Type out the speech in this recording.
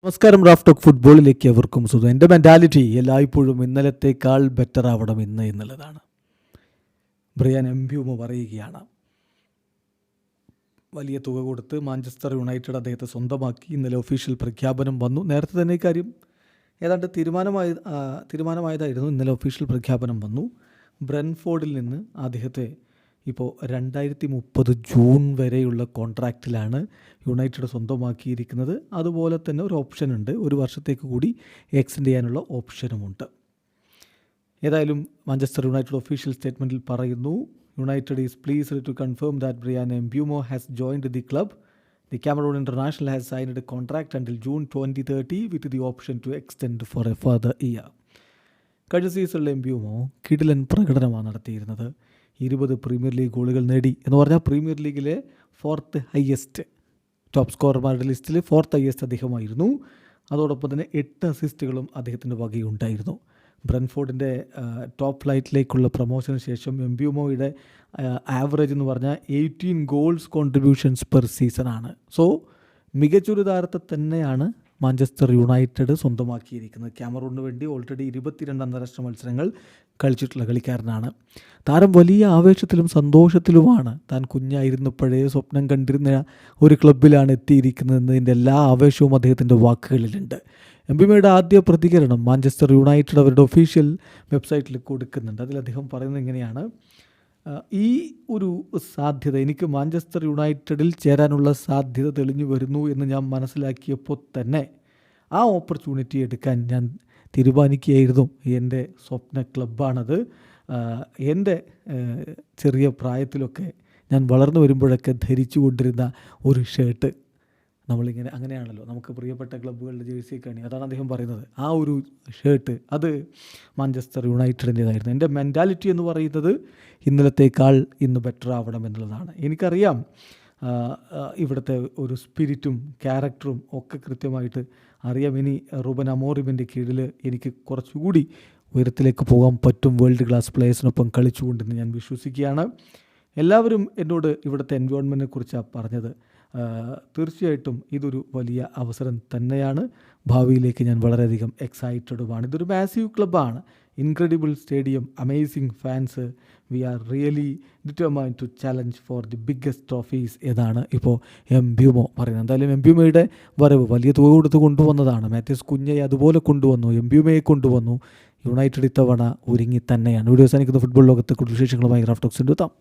നമസ്കാരം. Raf talk ഫുട്ബോളിലേക്ക് എവർക്കും സുഖം. എൻ്റെ മെൻറ്റാലിറ്റി എല്ലായ്പ്പോഴും ഇന്നലത്തേക്കാൾ ബെറ്റർ ആവണം ഇന്ന് എന്നുള്ളതാണ്. ബ്രിയാൻ എംബ്യൂമോ പറയുകയാണ്. വലിയ തുക കൊടുത്ത് മാഞ്ചസ്റ്റർ യുണൈറ്റഡ് അദ്ദേഹത്തെ സ്വന്തമാക്കി. ഇന്നലെ ഒഫീഷ്യൽ പ്രഖ്യാപനം വന്നു. നേരത്തെ തന്നെ ഇക്കാര്യം ഏതാണ്ട് തീരുമാനമായതായിരുന്നു. ഇന്നലെ ഒഫീഷ്യൽ പ്രഖ്യാപനം വന്നു. ബ്രെൻഫോർഡിൽ നിന്ന് അദ്ദേഹത്തെ ഇപ്പോൾ 2030 ജൂൺ വരെയുള്ള കോൺട്രാക്റ്റിലാണ് യുണൈറ്റഡ് സ്വന്തമാക്കിയിരിക്കുന്നത്. അതുപോലെ തന്നെ ഒരു ഓപ്ഷനുണ്ട്, ഒരു വർഷത്തേക്ക് കൂടി എക്സ്റ്റെൻഡ് ചെയ്യാനുള്ള ഓപ്ഷനുമുണ്ട്. ഏതായാലും മാഞ്ചസ്റ്റർ യുണൈറ്റഡ് ഒഫീഷ്യൽ സ്റ്റേറ്റ്മെൻറ്റിൽ പറയുന്നു, United is pleased to confirm that Bryan Mbeumo has joined the club. The Cameroon international has signed a contract until June 2030 with the option to extend for a further year. കഴിഞ്ഞ സീസണിൽ Mbeumo കിടിലൻ പ്രകടനമാണ് നടത്തിയിരുന്നത്. 20 premier league ഗോളുകൾ നേടി എന്ന് പറഞ്ഞാൽ premier ലീഗിലെ 4th ഹയസ്റ്റ് ടോപ്പ് സ്കോറർമാരുടെ ലിസ്റ്റിൽ 4th ഹയസ്റ്റ് അദ്ദേഹമായിരുന്നു. അതോടൊപ്പം തന്നെ 8 അസിസ്റ്റുകളും അദ്ദേഹത്തിൻ്റെ വകയുണ്ടായിരുന്നു. ബ്രെൻഫോർഡിൻ്റെ ടോപ്പ് ഫ്ലൈറ്റിലേക്കുള്ള പ്രൊമോഷന് ശേഷം എംബ്യൂമോയുടെ ആവറേജ് എന്ന് പറഞ്ഞാൽ 18 ഗോൾസ് കോൺട്രിബ്യൂഷൻസ് പെർ സീസണാണ്. സോ മികച്ചൊരു താരത്തെ തന്നെയാണ് മാഞ്ചസ്റ്റർ യുണൈറ്റഡ് സ്വന്തമാക്കിയിരിക്കുന്നത്. ക്യാമറൂണിന് വേണ്ടി ഓൾറെഡി 22 അന്താരാഷ്ട്ര മത്സരങ്ങൾ കളിച്ചിട്ടുള്ള കളിക്കാരനാണ്. താരം വലിയ ആവേശത്തിലും സന്തോഷത്തിലുമാണ്. താൻ കുഞ്ഞായിരുന്നപ്പോഴേ സ്വപ്നം കണ്ടിരുന്ന ഒരു ക്ലബ്ബിലാണ് എത്തിയിരിക്കുന്നതിൻ്റെ എല്ലാ ആവേശവും അദ്ദേഹത്തിൻ്റെ വാക്കുകളിലുണ്ട്. എംബ്യൂമോയുടെ ആദ്യ പ്രതികരണം മാഞ്ചസ്റ്റർ യുണൈറ്റഡ് അവരുടെ ഒഫീഷ്യൽ വെബ്സൈറ്റിൽ കൊടുക്കുന്നുണ്ട്. അതിൽ അദ്ദേഹം പറയുന്നത് ഇങ്ങനെയാണ്: ഈ ഒരു സാധ്യത, എനിക്ക് മാഞ്ചസ്റ്റർ യുണൈറ്റഡിൽ ചേരാനുള്ള സാധ്യത തെളിഞ്ഞു വരുന്നു എന്ന് ഞാൻ മനസ്സിലാക്കിയപ്പോൾ തന്നെ ആ ഓപ്പർച്യൂണിറ്റി എടുക്കാൻ ഞാൻ തീരുമാനിക്കുകയായിരുന്നു. എൻ്റെ സ്വപ്ന ക്ലബ്ബാണത്. എൻ്റെ ചെറിയ പ്രായത്തിലൊക്കെ ഞാൻ വളർന്നു വരുമ്പോഴൊക്കെ ധരിച്ചു കൊണ്ടിരുന്ന ഒരു ഷർട്ട്, നമ്മളിങ്ങനെ അങ്ങനെയാണല്ലോ നമുക്ക് പ്രിയപ്പെട്ട ക്ലബ്ബുകളുടെ ജേഴ്സിയൊക്കെ ആണ്, അതാണ് അദ്ദേഹം പറയുന്നത്. ആ ഒരു ഷർട്ട് അത് മാഞ്ചസ്റ്റർ യുണൈറ്റഡിൻ്റേതായിരുന്നു. എൻ്റെ മെൻറ്റാലിറ്റി എന്ന് പറയുന്നത് ഇന്നലത്തേക്കാൾ ഇന്ന് ബെറ്റർ ആവണം എന്നുള്ളതാണ്. എനിക്കറിയാം ഇവിടുത്തെ ഒരു സ്പിരിറ്റും ക്യാരക്ടറും ഒക്കെ കൃത്യമായിട്ട് അറിയാം. ഇനി റൂബൻ അമോറിമിൻ്റെ കീഴിൽ എനിക്ക് കുറച്ചുകൂടി ഉയരത്തിലേക്ക് പോകാൻ പറ്റും, വേൾഡ് ക്ലാസ് പ്ലേയേഴ്സിനൊപ്പം കളിച്ചുകൊണ്ടെന്ന് ഞാൻ വിശ്വസിക്കുകയാണ്. എല്ലാവരും എന്നോട് ഇവിടുത്തെ എൻവയോൺമെൻറ്റിനെ കുറിച്ചാണ് പറഞ്ഞത്. തീർച്ചയായിട്ടും ഇതൊരു വലിയ അവസരം തന്നെയാണ്. ഭാവിയിലേക്ക് ഞാൻ വളരെയധികം എക്സൈറ്റഡുമാണ്. ഇതൊരു മാസീവ് ക്ലബ്ബാണ്, incredible stadium, amazing fans. We are really determined to challenge for the biggest trophies എന്നാണ് ഇപ്പോൾ എംബ്യൂമോ പറയുന്നത്. എന്തായാലും എംബ്യൂമോയുടെ വരവ് വലിയ തുക കൊടുത്ത് കൊണ്ടുവന്നതാണ്. മാത്യൂസ് കുഞ്ഞയെ അതുപോലെ കൊണ്ടുവന്നു, എംബ്യൂമോയെ കൊണ്ടുവന്നു. യുണൈറ്റഡ് ഇത്തവണ ഒരുങ്ങി തന്നെയാണ്. വീഡിയോ അവസാനിക്കുന്ന ഫുട്ബോൾ ലോകത്തെ കൂടുതൽ വിശേഷങ്ങളുമായി റാഫ് ടോക്സിൻ്റെ എത്താം.